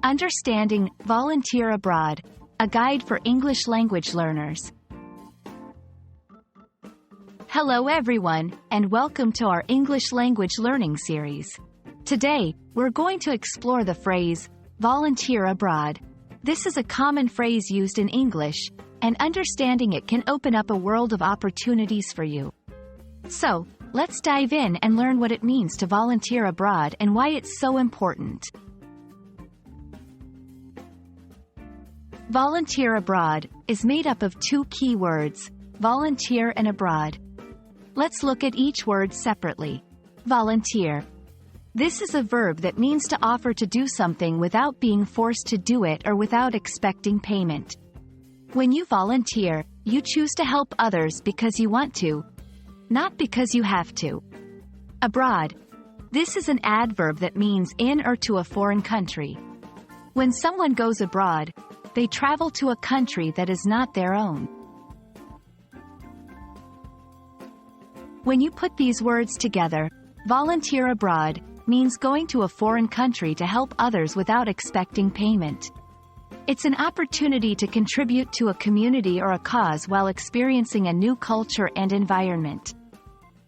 Understanding Volunteer Abroad, a guide for English language learners. Hello everyone, and welcome to our English language learning series. Today, we're going to explore the phrase, volunteer abroad. This is a common phrase used in English, and understanding it can open up a world of opportunities for you. So, let's dive in and learn what it means to volunteer abroad and why it's so important. Volunteer abroad is made up of two key words, volunteer and abroad. Let's look at each word separately. Volunteer. This is a verb that means to offer to do something without being forced to do it or without expecting payment. When you volunteer, you choose to help others because you want to, not because you have to. Abroad. This is an adverb that means in or to a foreign country. When someone goes abroad, they travel to a country that is not their own. When you put these words together, volunteer abroad means going to a foreign country to help others without expecting payment. It's an opportunity to contribute to a community or a cause while experiencing a new culture and environment.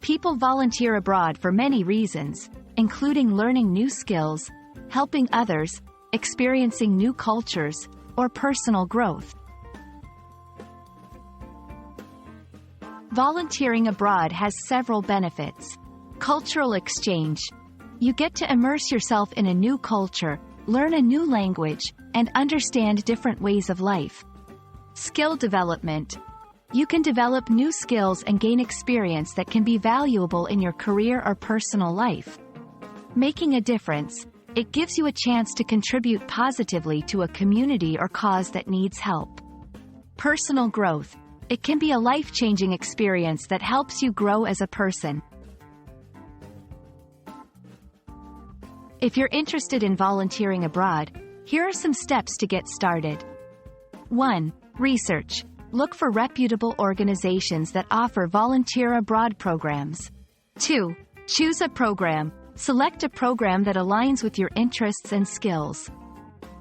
People volunteer abroad for many reasons, including learning new skills, helping others, experiencing new cultures, or personal growth. Volunteering abroad has several benefits. Cultural exchange. You get to immerse yourself in a new culture, learn a new language, and understand different ways of life. Skill development. You can develop new skills and gain experience that can be valuable in your career or personal life. Making a difference. It gives you a chance to contribute positively to a community or cause that needs help. Personal growth. It can be a life-changing experience that helps you grow as a person. If you're interested in volunteering abroad, here are some steps to get started. 1. Research. Look for reputable organizations that offer volunteer abroad programs. 2. Choose a program. Select a program that aligns with your interests and skills.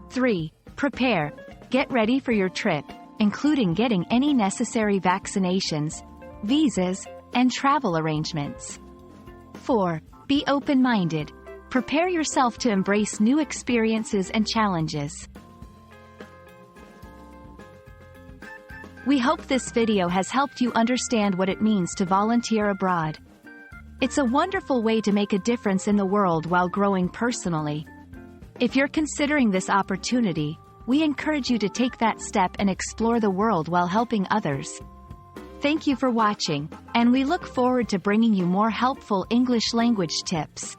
3. Prepare. Get ready for your trip, including getting any necessary vaccinations, visas, and travel arrangements. 4. Be open-minded. Prepare yourself to embrace new experiences and challenges. We hope this video has helped you understand what it means to volunteer abroad. It's a wonderful way to make a difference in the world while growing personally. If you're considering this opportunity, we encourage you to take that step and explore the world while helping others. Thank you for watching, and we look forward to bringing you more helpful English language tips.